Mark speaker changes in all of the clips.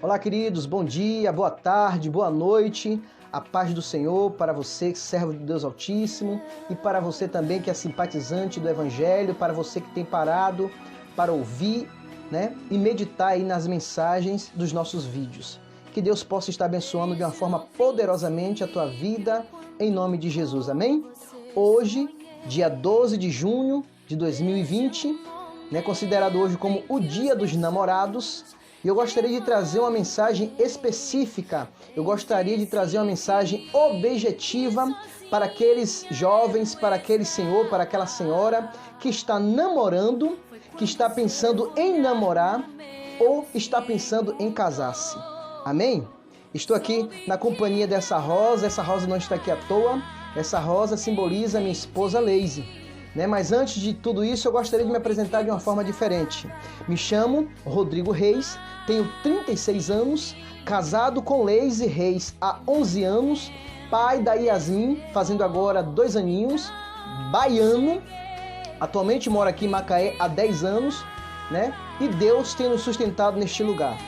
Speaker 1: Olá, queridos, bom dia, boa tarde, boa noite. A paz do Senhor para você, servo de Deus Altíssimo, e para você também que é simpatizante do Evangelho, para você que tem parado para ouvir, e meditar aí nas mensagens dos nossos vídeos. Que Deus possa estar abençoando de uma forma poderosamente a tua vida, em nome de Jesus, amém? Hoje, dia 12 de junho de 2020, considerado hoje como o Dia dos Namorados, e eu gostaria de trazer uma mensagem específica, eu gostaria de trazer uma mensagem objetiva para aqueles jovens, para aquele senhor, para aquela senhora que está namorando, que está pensando em namorar ou está pensando em casar-se. Amém? Estou aqui na companhia dessa rosa, essa rosa não está aqui à toa, essa rosa simboliza minha esposa Leise. Mas antes de tudo isso, eu gostaria de me apresentar de uma forma diferente. Me chamo Rodrigo Reis, tenho 36 anos, casado com Leise Reis há 11 anos, pai da Yasmin, fazendo agora 2 aninhos, baiano, atualmente moro aqui em Macaé há 10 anos, e Deus tem nos sustentado neste lugar.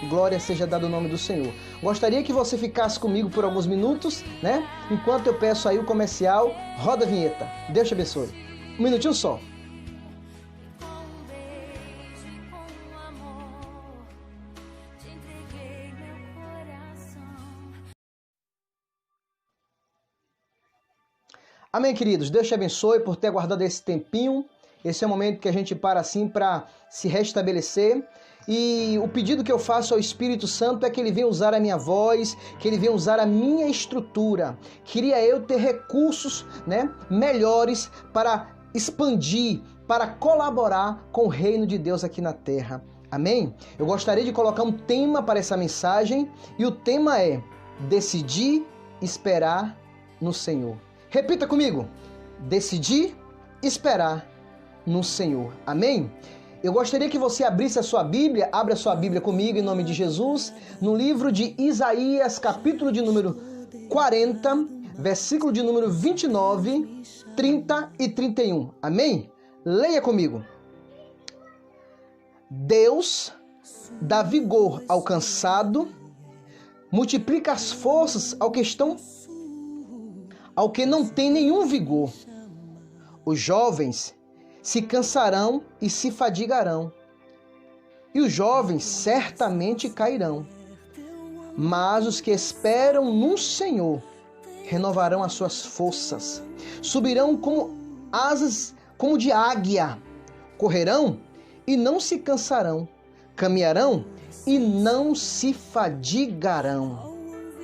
Speaker 1: Glória seja dada o nome do Senhor. Gostaria que você ficasse comigo por alguns minutos, enquanto eu peço aí o comercial, roda a vinheta. Deus te abençoe. Um minutinho só. Amém, queridos. Deus te abençoe por ter aguardado esse tempinho. Esse é o momento que a gente para assim para se restabelecer. E o pedido que eu faço ao Espírito Santo é que Ele venha usar a minha voz, que Ele venha usar a minha estrutura. Queria eu ter recursos melhores para expandir, para colaborar com o reino de Deus aqui na terra. Amém? Eu gostaria de colocar um tema para essa mensagem e o tema é decidir esperar no Senhor. Repita comigo, decidir esperar no Senhor. Amém? Eu gostaria que você abrisse a sua Bíblia, abra a sua Bíblia comigo em nome de Jesus, no livro de Isaías, capítulo de número 40, versículo de número 29, 30 e 31. Amém? Leia comigo. Deus dá vigor ao cansado, multiplica as forças ao que não tem nenhum vigor. Os jovens se cansarão e se fadigarão, e os jovens certamente cairão. Mas os que esperam no Senhor renovarão as suas forças, subirão como asas como de águia, correrão e não se cansarão, caminharão e não se fadigarão.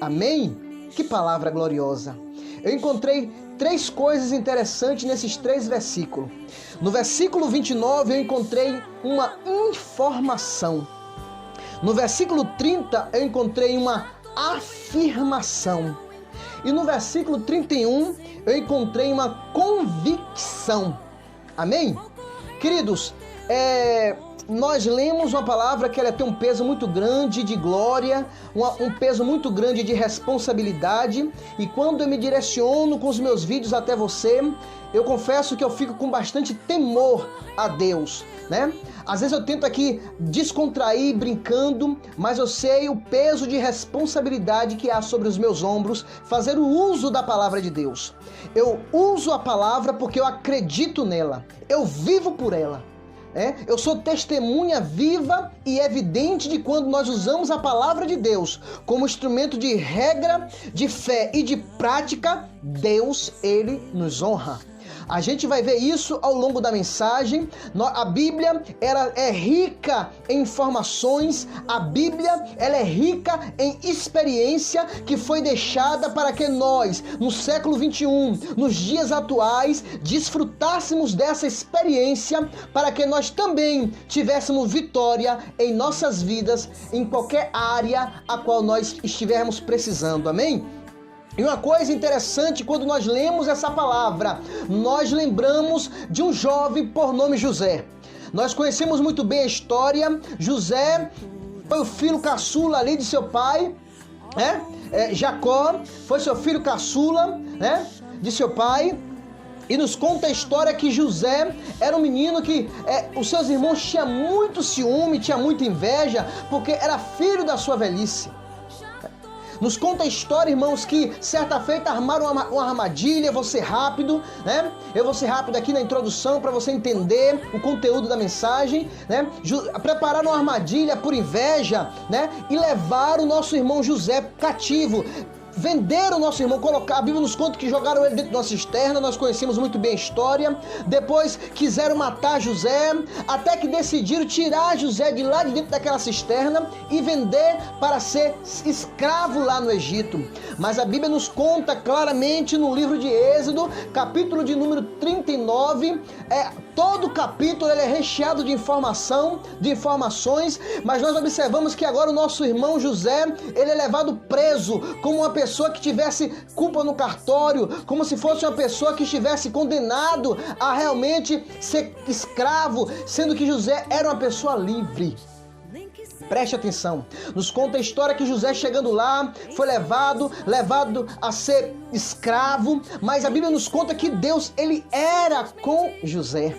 Speaker 1: Amém? Que palavra gloriosa! Eu encontrei 3 coisas interessantes nesses 3 versículos. No versículo 29 eu encontrei uma informação. No versículo 30 eu encontrei uma afirmação. E no versículo 31 eu encontrei uma convicção. Amém? Queridos, nós lemos uma palavra que ela tem um peso muito grande de glória, um peso muito grande de responsabilidade, e quando eu me direciono com os meus vídeos até você, eu confesso que eu fico com bastante temor a Deus, Às vezes eu tento aqui descontrair brincando, mas eu sei o peso de responsabilidade que há sobre os meus ombros fazer o uso da palavra de Deus. Eu uso a palavra porque eu acredito nela, eu vivo por ela. Eu sou testemunha viva e evidente de quando nós usamos a palavra de Deus como instrumento de regra, de fé e de prática, Deus, Ele nos honra. A gente vai ver isso ao longo da mensagem. A Bíblia, ela é rica em informações. A Bíblia, ela é rica em experiência que foi deixada para que nós, no século 21, nos dias atuais, desfrutássemos dessa experiência para que nós também tivéssemos vitória em nossas vidas, em qualquer área a qual nós estivermos precisando. Amém? E uma coisa interessante, quando nós lemos essa palavra, nós lembramos de um jovem por nome José. Nós conhecemos muito bem a história. José foi o filho caçula ali de seu pai, Jacó foi seu filho caçula, de seu pai. E nos conta a história que José era um menino que os seus irmãos tinham muito ciúme, tinha muita inveja, porque era filho da sua velhice. Nos conta a história, irmãos, que certa feita armaram uma armadilha. Vou ser rápido, né? Eu vou ser rápido aqui na introdução para você entender o conteúdo da mensagem, né? Prepararam uma armadilha por inveja, né? E levaram o nosso irmão José cativo. Venderam o nosso irmão, a Bíblia nos conta que jogaram ele dentro de uma cisterna. Nós conhecemos muito bem a história. Depois quiseram matar José, até que decidiram tirar José de lá de dentro daquela cisterna e vender para ser escravo lá no Egito. Mas a Bíblia nos conta claramente no livro de Êxodo, capítulo de número 39, todo o capítulo ele é recheado de informações, mas nós observamos que agora o nosso irmão José, ele é levado preso como uma pessoa que tivesse culpa no cartório, como se fosse uma pessoa que estivesse condenado a realmente ser escravo, sendo que José era uma pessoa livre. Preste atenção, nos conta a história que José chegando lá, foi levado a ser escravo, mas a Bíblia nos conta que Deus, ele era com José.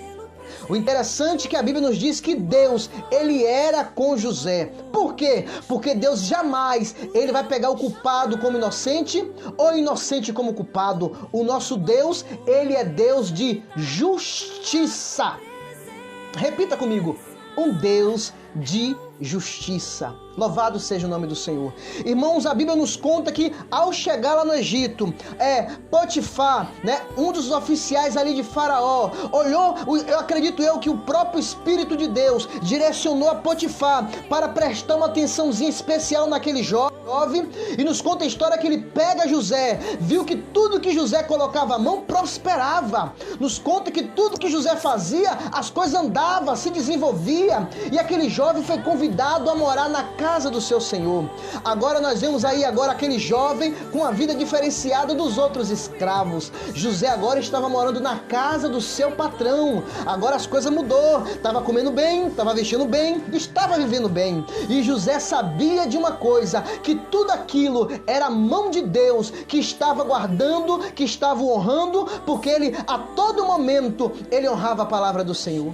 Speaker 1: O interessante é que a Bíblia nos diz que Deus, ele era com José. Por quê? Porque Deus jamais, ele vai pegar o culpado como inocente ou o inocente como culpado. O nosso Deus, ele é Deus de justiça. Repita comigo, um Deus de justiça. Louvado seja o nome do Senhor. Irmãos, a Bíblia nos conta que ao chegar lá no Egito, Potifar, né, um dos oficiais ali de Faraó, olhou, eu acredito que o próprio Espírito de Deus direcionou a Potifar para prestar uma atençãozinha especial naquele jovem, e nos conta a história que ele pega José, viu que tudo que José colocava a mão prosperava. Nos conta que tudo que José fazia, as coisas andavam, se desenvolvia, e aquele jovem foi convidado a morar na casa do seu senhor. Agora nós vemos aí aquele jovem com a vida diferenciada dos outros escravos. José agora estava morando na casa do seu patrão. Agora as coisas mudou. Estava comendo bem, estava vestindo bem, estava vivendo bem. E José sabia de uma coisa, que tudo aquilo era a mão de Deus que estava guardando, que estava honrando, porque ele a todo momento ele honrava a palavra do Senhor.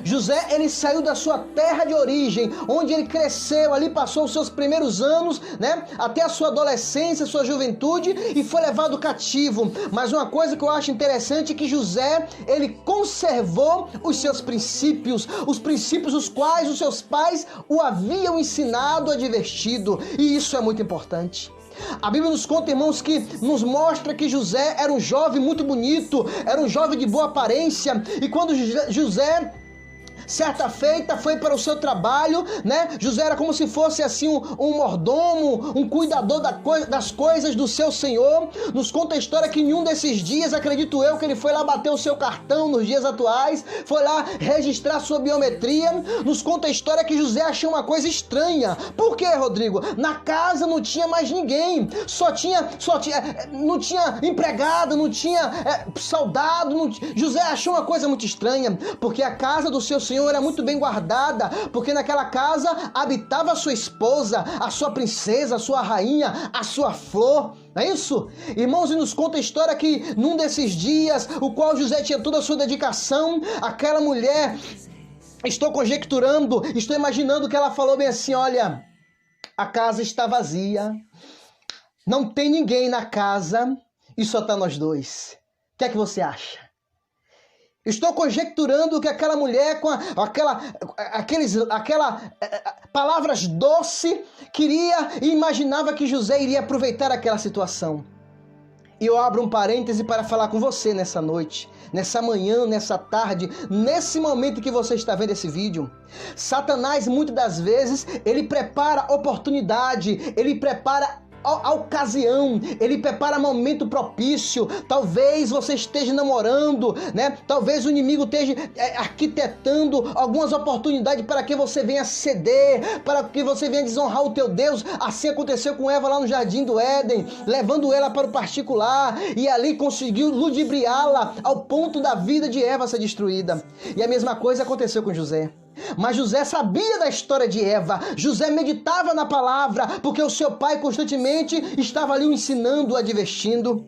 Speaker 1: José, ele saiu da sua terra de origem, onde ele cresceu, ali passou os seus primeiros anos, né, até a sua adolescência, sua juventude, e foi levado cativo. Mas uma coisa que eu acho interessante é que José, ele conservou os seus princípios, os princípios os quais os seus pais o haviam ensinado, advertido, e isso é muito importante. A Bíblia nos conta, irmãos, que nos mostra que José era um jovem muito bonito, era um jovem de boa aparência, e quando José certa feita foi para o seu trabalho, né? José era como se fosse assim um mordomo, um cuidador das coisas do seu senhor. Nos conta a história que em um desses dias, acredito eu, que ele foi lá bater o seu cartão nos dias atuais, foi lá registrar sua biometria. Nos conta a história que José achou uma coisa estranha. Por quê, Rodrigo? Na casa não tinha mais ninguém, não tinha empregado, não tinha soldado. José achou uma coisa muito estranha, porque a casa do seu senhor era muito bem guardada, porque naquela casa habitava a sua esposa, a sua princesa, a sua rainha, a sua flor. Não é isso? Irmãos, e nos conta a história que num desses dias, o qual José tinha toda a sua dedicação, aquela mulher, estou conjecturando, estou imaginando que ela falou bem assim: olha, a casa está vazia, não tem ninguém na casa e só está nós dois. O que é que você acha? Estou conjecturando que aquela mulher com aquela palavras doces queria e imaginava que José iria aproveitar aquela situação. E eu abro um parêntese para falar com você nessa noite, nessa manhã, nessa tarde, nesse momento que você está vendo esse vídeo. Satanás, muitas das vezes, ele prepara oportunidade, ele prepara a ocasião, ele prepara momento propício. Talvez você esteja namorando, né? Talvez o inimigo esteja arquitetando algumas oportunidades para que você venha ceder, para que você venha desonrar o teu Deus. Assim aconteceu com Eva lá no jardim do Éden, levando ela para o particular, e ali conseguiu ludibriá-la ao ponto da vida de Eva ser destruída. E a mesma coisa aconteceu com José. Mas José sabia da história de Eva. José meditava na palavra, porque o seu pai constantemente estava ali o ensinando, o advertindo.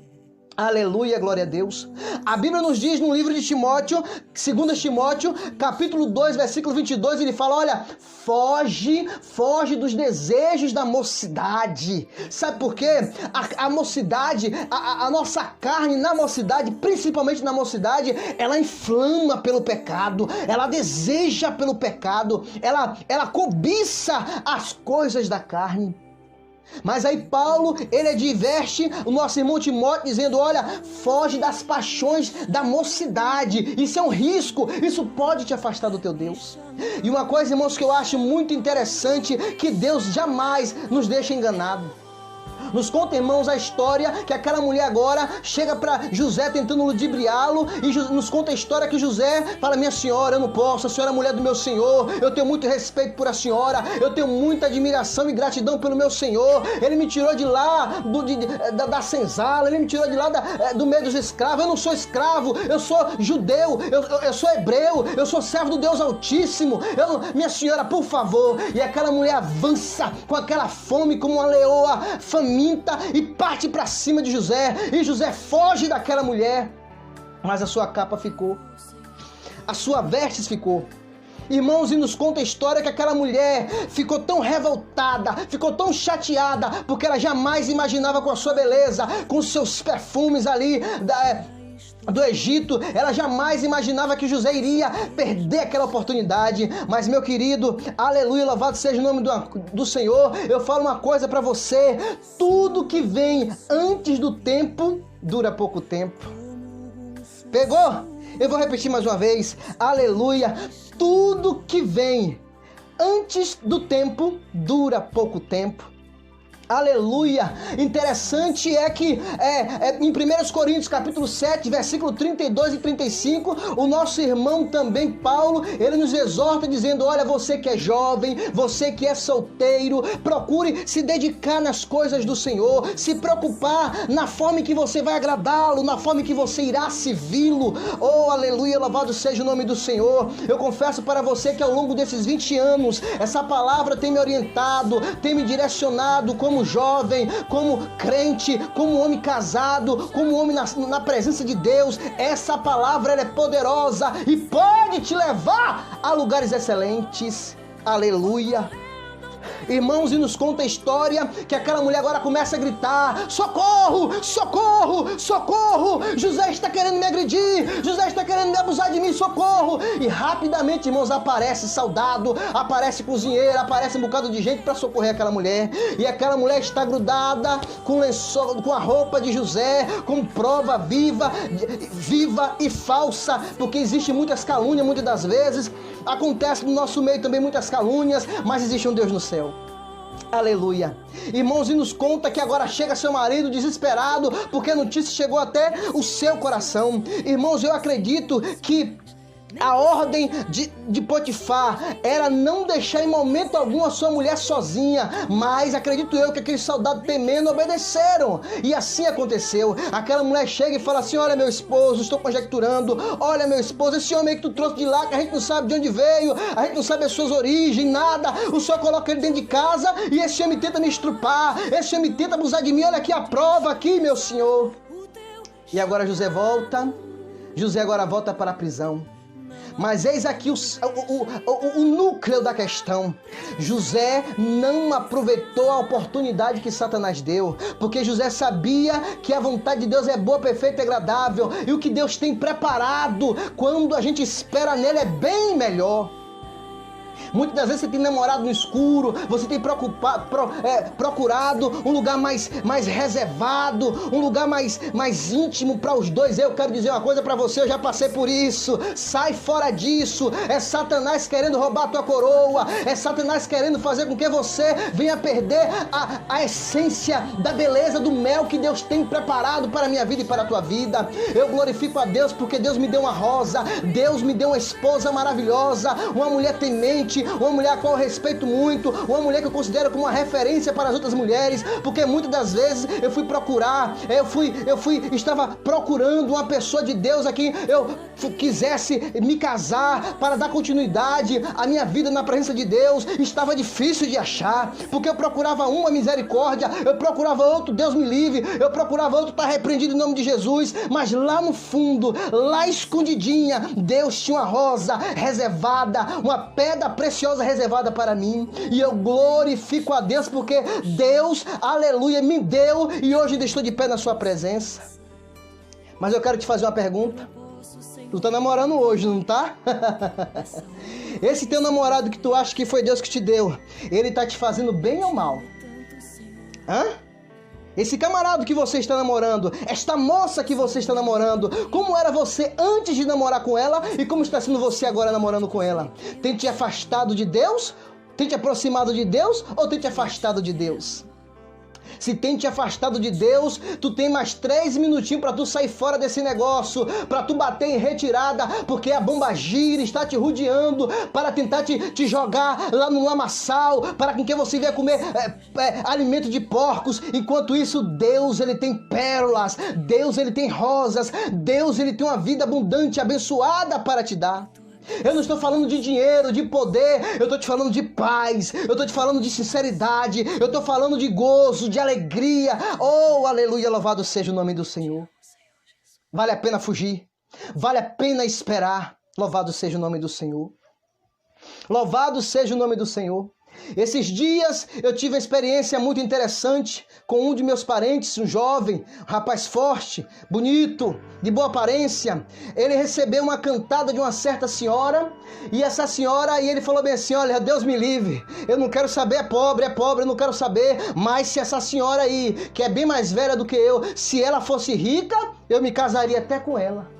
Speaker 1: Aleluia, glória a Deus. A Bíblia nos diz no livro de Timóteo, 2 Timóteo, capítulo 2, versículo 22, ele fala, olha, foge dos desejos da mocidade. Sabe por quê? A mocidade, a nossa carne na mocidade, principalmente na mocidade, ela inflama pelo pecado, ela deseja pelo pecado, ela cobiça as coisas da carne. Mas aí Paulo, ele adverte o nosso irmão Timóteo dizendo, olha, foge das paixões da mocidade. Isso é um risco, isso pode te afastar do teu Deus. E uma coisa, irmãos, que eu acho muito interessante, que Deus jamais nos deixa enganado. Nos conta, irmãos, a história que aquela mulher agora chega para José tentando ludibriá-lo e nos conta a história que José fala, minha senhora, eu não posso, a senhora é mulher do meu senhor, eu tenho muito respeito por a senhora, eu tenho muita admiração e gratidão pelo meu senhor, ele me tirou de lá da senzala, ele me tirou de lá do meio dos escravos, eu não sou escravo, eu sou judeu, eu sou hebreu, eu sou servo do Deus Altíssimo, minha senhora, por favor. E aquela mulher avança com aquela fome como uma leoa faminta e parte para cima de José, e José foge daquela mulher, mas a sua capa ficou, a sua vestes ficou. Irmãos, e nos conta a história que aquela mulher ficou tão revoltada, ficou tão chateada, porque ela jamais imaginava com a sua beleza, com os seus perfumes ali do Egito, ela jamais imaginava que José iria perder aquela oportunidade. Mas, meu querido, aleluia, louvado seja o nome do Senhor, eu falo uma coisa para você, tudo que vem antes do tempo, dura pouco tempo. Pegou? Eu vou repetir mais uma vez, aleluia, tudo que vem antes do tempo, dura pouco tempo. Aleluia! Interessante é que em 1 Coríntios capítulo 7, versículo 32 e 35, o nosso irmão também, Paulo, ele nos exorta dizendo, olha, você que é jovem, você que é solteiro, procure se dedicar nas coisas do Senhor, se preocupar na forma em que você vai agradá-lo, na forma em que você irá servi-lo. Oh, aleluia, louvado seja o nome do Senhor. Eu confesso para você que ao longo desses 20 anos, essa palavra tem me orientado, tem me direcionado como jovem, como crente, como homem casado, como homem na presença de Deus. Essa palavra ela é poderosa e pode te levar a lugares excelentes. Aleluia. Irmãos, e nos conta a história que aquela mulher agora começa a gritar, socorro, socorro, socorro, José está querendo me agredir, José está querendo me abusar de mim, socorro. E rapidamente, irmãos, aparece soldado, aparece cozinheiro, aparece um bocado de gente para socorrer aquela mulher. E aquela mulher está grudada com lençol, com a roupa de José, com prova viva e falsa, porque existe muitas calúnias, muitas das vezes acontece no nosso meio também muitas calúnias, mas existe um Deus no céu. Aleluia. Irmãos, e nos conta que agora chega seu marido desesperado, porque a notícia chegou até o seu coração. Irmãos, eu acredito que a ordem de Potifar era não deixar em momento algum a sua mulher sozinha, mas acredito eu que aqueles soldados temendo obedeceram, e assim aconteceu. Aquela mulher chega e fala assim, olha meu esposo, estou conjecturando, olha meu esposo, esse homem aí que tu trouxe de lá, que a gente não sabe de onde veio, a gente não sabe as suas origens, nada, o senhor coloca ele dentro de casa e esse homem tenta me estrupar, esse homem tenta abusar de mim, olha aqui a prova aqui, meu senhor. E agora José agora volta para a prisão. Mas eis aqui o núcleo da questão. José não aproveitou a oportunidade que Satanás deu, porque José sabia que a vontade de Deus é boa, perfeita e agradável, e o que Deus tem preparado quando a gente espera nele é bem melhor. Muitas das vezes você tem namorado no escuro, você tem procurado um lugar mais reservado, um lugar mais íntimo para os dois. Eu quero dizer uma coisa para você, eu já passei por isso. Sai fora disso. É Satanás querendo roubar a tua coroa, é Satanás querendo fazer com que você venha perder a essência da beleza do mel que Deus tem preparado para a minha vida e para a tua vida. Eu glorifico a Deus porque Deus me deu uma rosa, Deus me deu uma esposa maravilhosa, uma mulher temente, uma mulher a qual eu respeito muito, uma mulher que eu considero como uma referência para as outras mulheres, porque muitas das vezes eu fui procurar, estava procurando uma pessoa de Deus a quem eu quisesse me casar para dar continuidade à minha vida na presença de Deus. Estava difícil de achar, porque eu procurava uma misericórdia, eu procurava outro, Deus me livre, eu procurava outro, tá repreendido em nome de Jesus, mas lá no fundo, lá escondidinha, Deus tinha uma rosa reservada, uma pedra preciosa reservada para mim, e eu glorifico a Deus porque Deus, aleluia, me deu e hoje ainda estou de pé na sua presença. Mas eu quero te fazer uma pergunta. Tu tá namorando hoje, não tá? Esse teu namorado que tu acha que foi Deus que te deu, ele tá te fazendo bem ou mal? Hã? Esse camarada que você está namorando, esta moça que você está namorando, como era você antes de namorar com ela e como está sendo você agora namorando com ela? Tem te afastado de Deus? Tem te aproximado de Deus ou tem te afastado de Deus? Se tem te afastado de Deus, tu tem mais 3 minutinhos para tu sair fora desse negócio, para tu bater em retirada, porque a bomba gira, está te rodeando para tentar te jogar lá no lamaçal, para que você venha comer alimento de porcos. Enquanto isso, Deus, ele tem pérolas, Deus, ele tem rosas, Deus, ele tem uma vida abundante, abençoada para te dar. Eu não estou falando de dinheiro, de poder, eu estou te falando de paz, eu estou te falando de sinceridade, eu estou falando de gozo, de alegria. Oh, aleluia, louvado seja o nome do Senhor. Vale a pena fugir, vale a pena esperar. Louvado seja o nome do Senhor. Louvado seja o nome do Senhor. Esses dias eu tive uma experiência muito interessante com um de meus parentes, um jovem, um rapaz forte, bonito, de boa aparência. Ele recebeu uma cantada de uma certa senhora, e essa senhora, e ele falou bem assim: olha, Deus me livre, eu não quero saber, é pobre, eu não quero saber, mas se essa senhora aí, que é bem mais velha do que eu, se ela fosse rica, eu me casaria até com ela.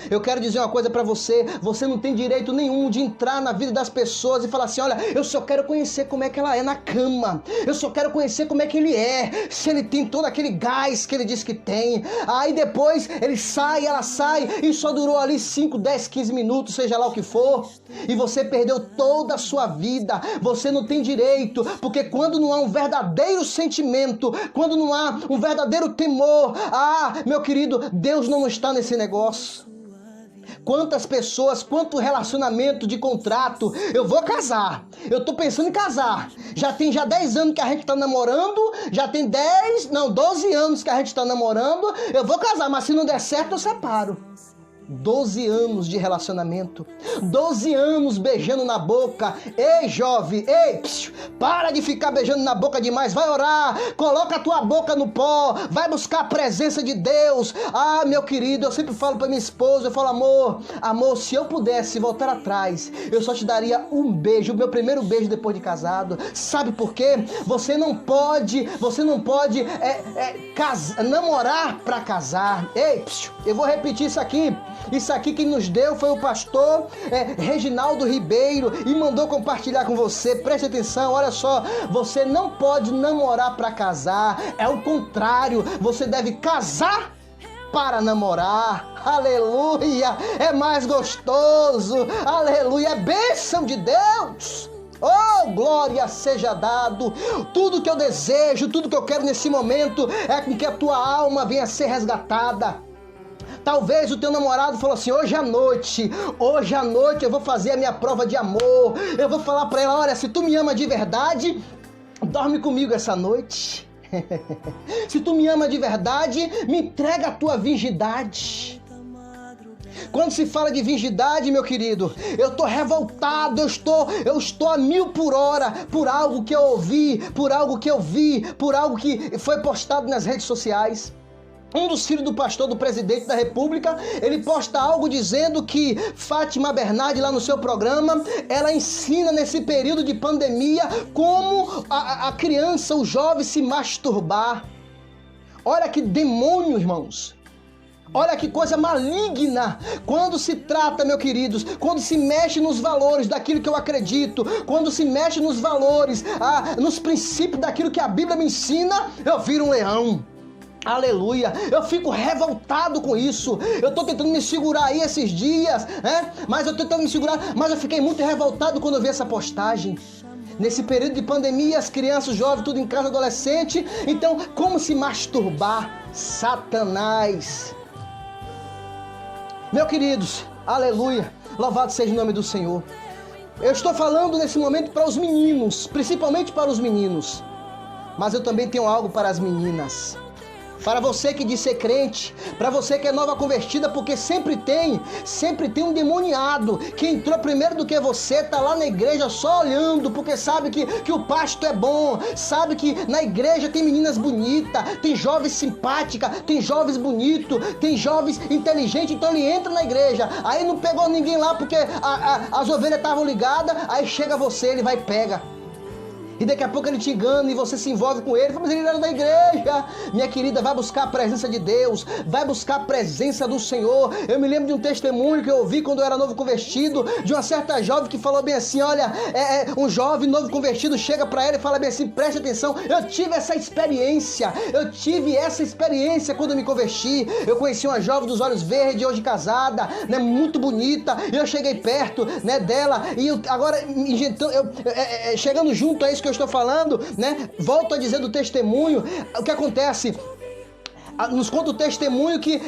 Speaker 1: Eu quero dizer uma coisa pra você: você não tem direito nenhum de entrar na vida das pessoas e falar assim: olha, eu só quero conhecer como é que ela é na cama, eu só quero conhecer como é que ele é, se ele tem todo aquele gás que ele diz que tem. Aí depois ele sai, ela sai, e só durou ali 5, 10, 15 minutos, seja lá o que for, e você perdeu toda a sua vida. Você não tem direito, porque quando não há um verdadeiro sentimento, quando não há um verdadeiro temor, meu querido, Deus não está nesse negócio. Quantas pessoas, quanto relacionamento de contrato, eu vou casar, eu tô pensando em casar, já tem 10 anos que a gente tá namorando, já tem 12 anos que a gente tá namorando, eu vou casar, mas se não der certo eu separo. 12 anos de relacionamento, 12 anos beijando na boca. Ei, jovem, ei, para de ficar beijando na boca demais, vai orar, coloca a tua boca no pó, vai buscar a presença de Deus. Meu querido, eu sempre falo pra minha esposa, eu falo: amor, se eu pudesse voltar atrás, eu só te daria um beijo, o meu primeiro beijo depois de casado. Sabe por quê? Você não pode namorar pra casar. Ei, eu vou repetir isso aqui. Isso aqui quem nos deu foi o pastor Reginaldo Ribeiro e mandou compartilhar com você. Preste atenção, olha só, você não pode namorar para casar, é o contrário, você deve casar para namorar. Aleluia, é mais gostoso, aleluia, é bênção de Deus. Oh, glória seja dado. Tudo que eu desejo, tudo que eu quero nesse momento é com que a tua alma venha a ser resgatada. Talvez o teu namorado falou assim: hoje à noite eu vou fazer a minha prova de amor. Eu vou falar pra ela: olha, se tu me ama de verdade, dorme comigo essa noite. Se tu me ama de verdade, me entrega a tua virgindade. Quando se fala de virgindade, meu querido, eu tô revoltado, eu estou a 1000 por hora por algo que eu ouvi, por algo que eu vi, por algo que foi postado nas redes sociais. Um dos filhos do pastor, do presidente da República, ele posta algo dizendo que Fátima Bernardes, lá no seu programa, ela ensina nesse período de pandemia como a criança, o jovem se masturbar. Olha que demônio, irmãos. Olha que coisa maligna. Quando se trata, meus queridos, quando se mexe nos valores daquilo que eu acredito, quando se mexe nos valores, nos princípios daquilo que a Bíblia me ensina, eu viro um leão. Aleluia, eu fico revoltado com isso. Eu tô tentando me segurar aí esses dias, né? Mas eu tô tentando me segurar, mas eu fiquei muito revoltado quando eu vi essa postagem. Nesse período de pandemia, as crianças, os jovens, tudo em casa, adolescente. Então, como se masturbar? Satanás. Meus queridos, aleluia, louvado seja o nome do Senhor. Eu estou falando nesse momento para os meninos, principalmente para os meninos. Mas eu também tenho algo para as meninas. Para você que diz ser crente, para você que é nova convertida, porque sempre tem um demoniado que entrou primeiro do que você, tá lá na igreja só olhando, porque sabe que o pasto é bom, sabe que na igreja tem meninas bonitas, tem jovens simpáticas, tem jovens bonitos, tem jovens inteligentes, então ele entra na igreja, aí não pegou ninguém lá porque as ovelhas estavam ligadas, aí chega você, ele vai e pega. E daqui a pouco ele te engana e você se envolve com ele. Mas ele era da igreja. Minha querida, vai buscar a presença de Deus. Vai buscar a presença do Senhor. Eu me lembro de um testemunho que eu ouvi quando eu era novo convertido. De uma certa jovem que falou bem assim, olha, um jovem novo convertido chega pra ela e fala bem assim, preste atenção. Eu tive essa experiência quando eu me converti. Eu conheci uma jovem dos olhos verdes, hoje casada, né, muito bonita. E eu cheguei perto, né, dela. E chegando junto a isso que eu estou falando, né? Volto a dizer do testemunho. O que acontece? Nos conta o testemunho que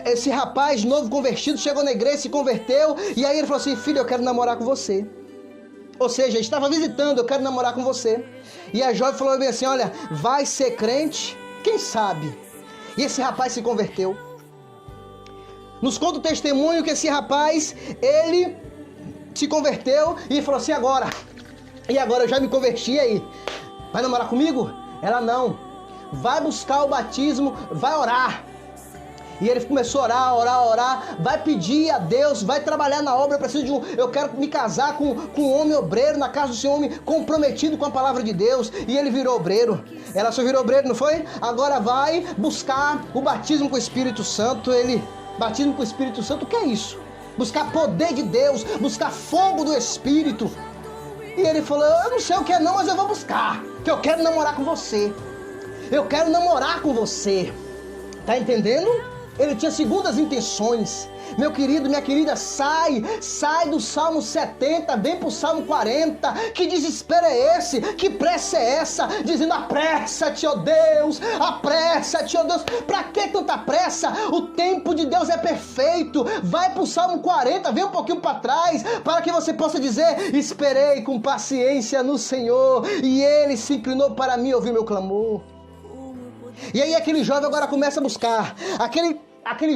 Speaker 1: esse rapaz novo convertido chegou na igreja, se converteu, e aí ele falou assim, filho, eu quero namorar com você. Ou seja, estava visitando, eu quero namorar com você. E a jovem falou bem assim, olha, vai ser crente? Quem sabe? E esse rapaz se converteu. Nos conta o testemunho que esse rapaz, ele se converteu e falou assim, E agora eu já me converti aí. Vai namorar comigo? Ela não. Vai buscar o batismo, vai orar. E ele começou a orar. Vai pedir a Deus, vai trabalhar na obra. Eu quero me casar com um homem obreiro na casa do Senhor, homem comprometido com a palavra de Deus. E ele virou obreiro. Ela só virou obreiro, não foi? Agora vai buscar o batismo com o Espírito Santo. Batismo com o Espírito Santo, o que é isso? Buscar poder de Deus, buscar fogo do Espírito. E ele falou, eu não sei o que é não, mas eu vou buscar, que eu quero namorar com você. Eu quero namorar com você. Tá entendendo? Ele tinha segundas intenções. Meu querido, minha querida, sai do Salmo 70, vem pro Salmo 40. Que desespero é esse? Que pressa é essa? Dizendo, apressa-te, ó Deus, apressa-te, ó Deus. Pra que tanta pressa? O tempo de Deus é perfeito. Vai pro Salmo 40, vem um pouquinho para trás, para que você possa dizer, esperei com paciência no Senhor, e Ele se inclinou para mim e ouviu meu clamor. E aí aquele jovem agora começa a buscar, aquele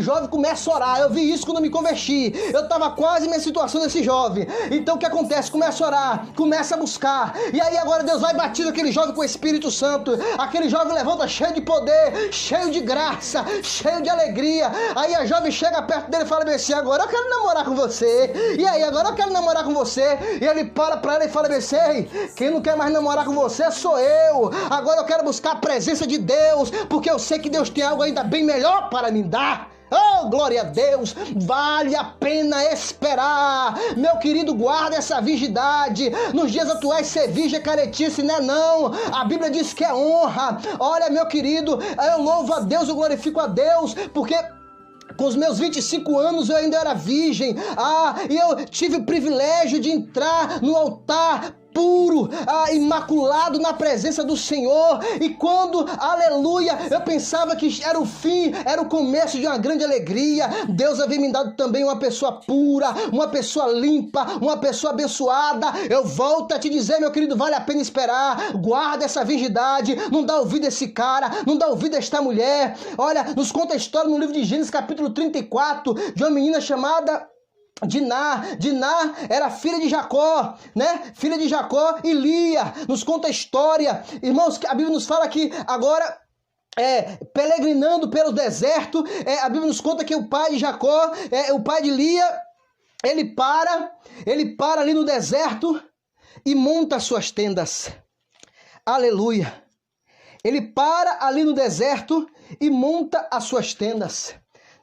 Speaker 1: jovem começa a orar. Eu vi isso quando eu me converti. Eu estava quase na minha situação desse jovem. Então o que acontece? Começa a orar, começa a buscar. E aí agora Deus vai e batiza aquele jovem com o Espírito Santo. Aquele jovem levanta cheio de poder, cheio de graça, cheio de alegria. Aí a jovem chega perto dele e fala bem assim, agora eu quero namorar com você. E aí, agora eu quero namorar com você. E ele para pra ela e fala bem assim, quem não quer mais namorar com você sou eu. Agora eu quero buscar a presença de Deus, porque eu sei que Deus tem algo ainda bem melhor para me dar. Oh, glória a Deus, vale a pena esperar. Meu querido, guarda essa virgindade. Nos dias atuais ser virgem é caretice, né? Não, a Bíblia diz que é honra. Olha, meu querido, eu louvo a Deus, eu glorifico a Deus, porque com os meus 25 anos eu ainda era virgem. E eu tive o privilégio de entrar no altar puro, imaculado na presença do Senhor. E quando, aleluia, eu pensava que era o fim, era o começo de uma grande alegria, Deus havia me dado também uma pessoa pura, uma pessoa limpa, uma pessoa abençoada. Eu volto a te dizer, meu querido, vale a pena esperar. Guarda essa virgindade, não dá ouvido a esse cara, não dá ouvido a esta mulher. Olha, nos conta a história no livro de Gênesis capítulo 34, de uma menina chamada Diná era filha de Jacó, né? Filha de Jacó e Lia. Nos conta a história. Irmãos, a Bíblia nos fala que agora, peregrinando pelo deserto, a Bíblia nos conta que o pai de Jacó, o pai de Lia, ele para ali no deserto e monta as suas tendas. Aleluia. Ele para ali no deserto e monta as suas tendas.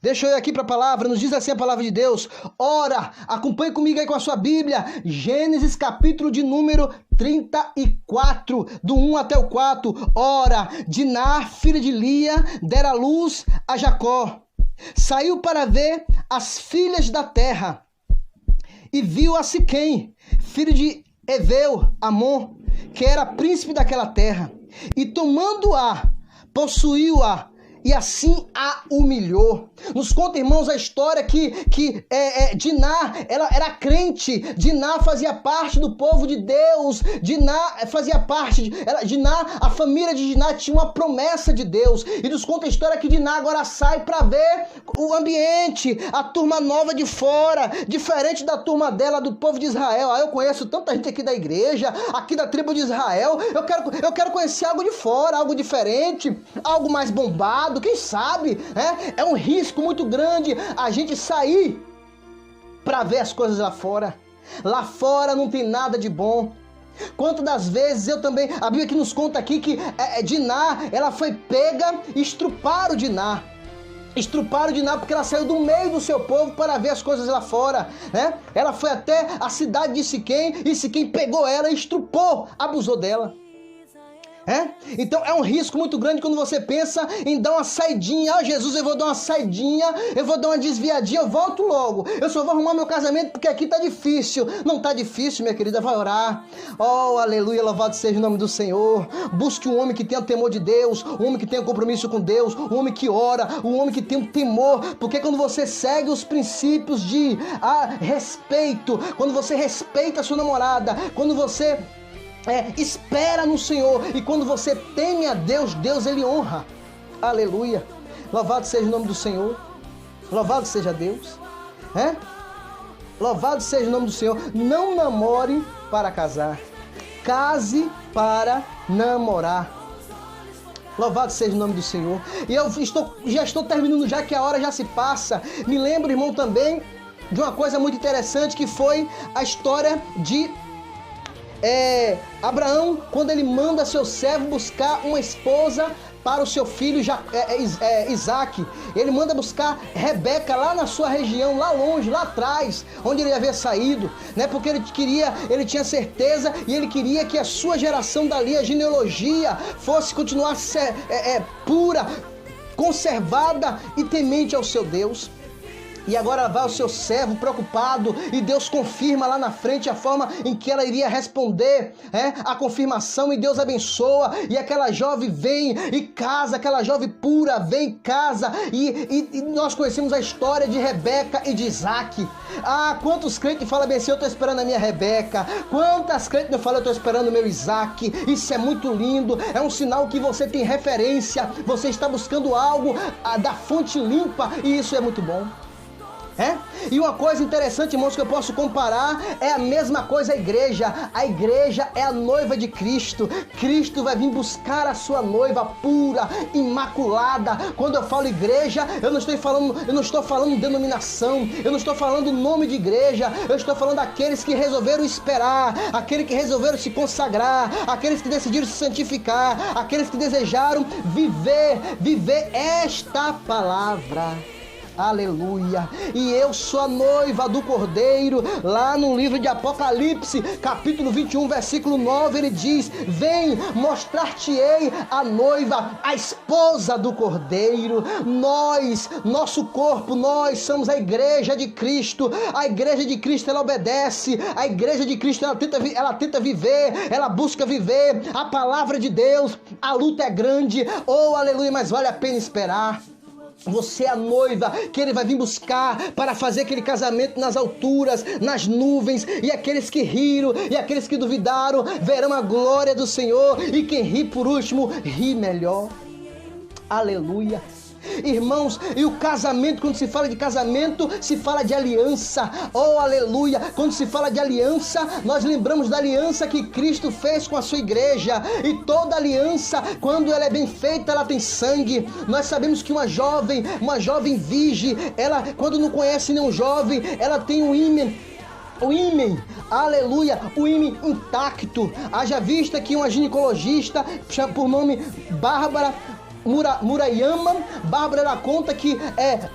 Speaker 1: Deixa eu ir aqui para a palavra, nos diz assim a palavra de Deus. Ora, acompanhe comigo aí com a sua Bíblia, Gênesis capítulo de número 34, do 1 até o 4. Ora, Diná, filha de Lia, dera luz a Jacó. Saiu para ver as filhas da terra e viu a Siquém, filho de Eveu, Amon, que era príncipe daquela terra. E tomando-a, possuiu-a, e assim a humilhou. Nos conta, irmãos, a história que Diná, ela era crente. Diná fazia parte do povo de Deus. Diná fazia parte, a família de Diná tinha uma promessa de Deus. E nos conta a história que Diná agora sai para ver o ambiente, a turma nova de fora, diferente da turma dela, do povo de Israel. Eu conheço tanta gente aqui da igreja, aqui da tribo de Israel. Eu quero conhecer algo de fora, algo diferente, algo mais bombado. Quem sabe, é um risco muito grande a gente sair para ver as coisas lá fora. Lá fora não tem nada de bom. Quantas das vezes eu também, a Bíblia que nos conta aqui que Diná, ela foi pega e estruparam Diná. Estruparam Diná porque ela saiu do meio do seu povo para ver as coisas lá fora, né? Ela foi até a cidade de Siquém e Siquém pegou ela e estrupou, abusou dela. Então é um risco muito grande quando você pensa em dar uma saidinha. Jesus, eu vou dar uma saidinha, eu vou dar uma desviadinha, eu volto logo. Eu só vou arrumar meu casamento porque aqui tá difícil. Não tá difícil, minha querida, vai orar. Oh, aleluia, louvado seja o nome do Senhor. Busque um homem que tenha temor de Deus, um homem que tenha compromisso com Deus, um homem que ora, um homem que tem um temor. Porque quando você segue os princípios de respeito, quando você respeita a sua namorada, quando você espera no Senhor, e quando você teme a Deus, Deus ele honra. Aleluia. Louvado seja o nome do Senhor. Louvado seja Deus. Louvado seja o nome do Senhor. Não namore para casar. Case para namorar. Louvado seja o nome do Senhor. E eu já estou terminando, já que a hora já se passa. Me lembro, irmão, também de uma coisa muito interessante, que foi a história de Abraão, quando ele manda seu servo buscar uma esposa para o seu filho Isaac. Ele manda buscar Rebeca lá na sua região, lá longe, lá atrás, onde ele havia saído, né? Porque ele tinha certeza e ele queria que a sua geração dali, a genealogia, fosse continuar pura, conservada e temente ao seu Deus. E agora vai o seu servo preocupado, e Deus confirma lá na frente a forma em que ela iria responder a confirmação, e Deus abençoa, e aquela jovem vem e casa, aquela jovem pura vem e casa, e nós conhecemos a história de Rebeca e de Isaac. Quantos crentes falam bem assim, eu estou esperando a minha Rebeca? Quantas crentes não falam, eu estou esperando o meu Isaac? Isso é muito lindo, é um sinal que você tem referência, você está buscando algo da fonte limpa, e isso é muito bom. E uma coisa interessante, irmãos, que eu posso comparar, é a mesma coisa a igreja. A igreja é a noiva de Cristo. Cristo vai vir buscar a sua noiva pura, imaculada. Quando eu falo igreja, eu não estou falando denominação, eu não estou falando nome de igreja, eu estou falando daqueles que resolveram esperar, aqueles que resolveram se consagrar, aqueles que decidiram se santificar, aqueles que desejaram viver esta palavra. Aleluia. E eu sou a noiva do Cordeiro. Lá no livro de Apocalipse, capítulo 21, versículo 9, ele diz: vem, mostrar-te-ei a noiva, a esposa do Cordeiro. Nosso corpo, nós somos a igreja de Cristo. A igreja de Cristo, ela obedece. A igreja de Cristo, ela tenta viver, ela busca viver a palavra de Deus. A luta é grande, aleluia, mas vale a pena esperar. Você é a noiva que ele vai vir buscar para fazer aquele casamento nas alturas, nas nuvens, e aqueles que riram e aqueles que duvidaram verão a glória do Senhor, e quem ri por último ri melhor. Aleluia. Irmãos, e o casamento, quando se fala de casamento, se fala de aliança. Aleluia. Quando se fala de aliança, nós lembramos da aliança que Cristo fez com a sua igreja. E toda aliança, quando ela é bem feita, ela tem sangue. Nós sabemos que uma jovem virgem, ela, quando não conhece nenhum jovem, ela tem um ímã, aleluia, o ímã intacto. Haja vista que uma ginecologista, por nome Bárbara, Murayama, Bárbara, ela conta que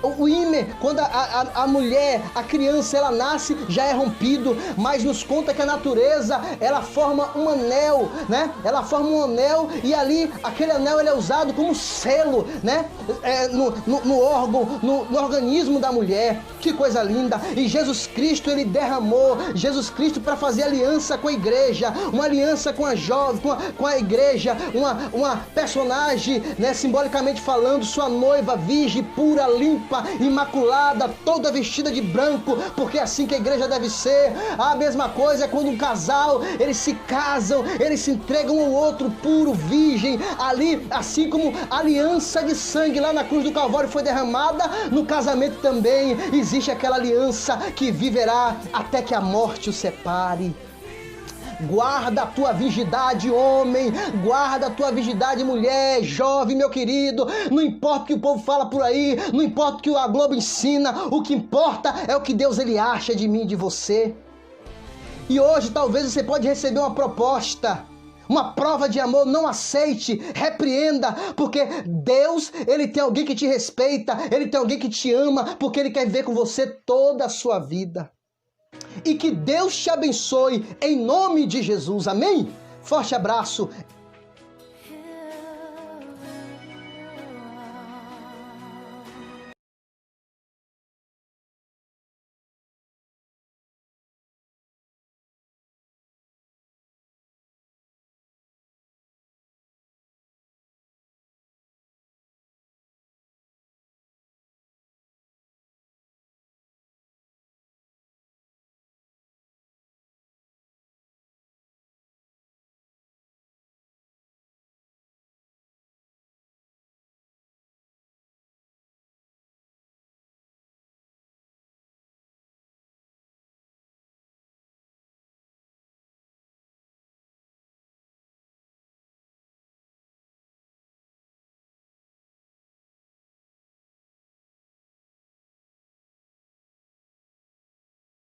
Speaker 1: o ímã, quando a mulher, a criança, ela nasce, já é rompido, mas nos conta que a natureza, ela forma um anel, né? Ela forma um anel e ali, aquele anel, ele é usado como selo, né? No órgão, no organismo da mulher. Que coisa linda! E Jesus Cristo, ele derramou, Jesus Cristo, para fazer aliança com a igreja, uma aliança com a jovem, com a igreja, uma personagem, né, simbolicamente falando, sua noiva, virgem, pura, limpa, imaculada, toda vestida de branco, porque é assim que a igreja deve ser. A mesma coisa é quando um casal, eles se casam, eles se entregam um ao outro, puro, virgem, ali, assim como a aliança de sangue lá na cruz do Calvário foi derramada, no casamento também existe aquela aliança que viverá até que a morte o separe. Guarda a tua virgindade, homem, guarda a tua virgindade, mulher, jovem, meu querido. Não importa o que o povo fala por aí, não importa o que a Globo ensina, o que importa é o que Deus ele acha de mim e de você. E hoje talvez você pode receber uma proposta, uma prova de amor. Não aceite, repreenda, porque Deus, ele tem alguém que te respeita, ele tem alguém que te ama, porque ele quer viver com você toda a sua vida. E que Deus te abençoe em nome de Jesus. Amém? Forte abraço.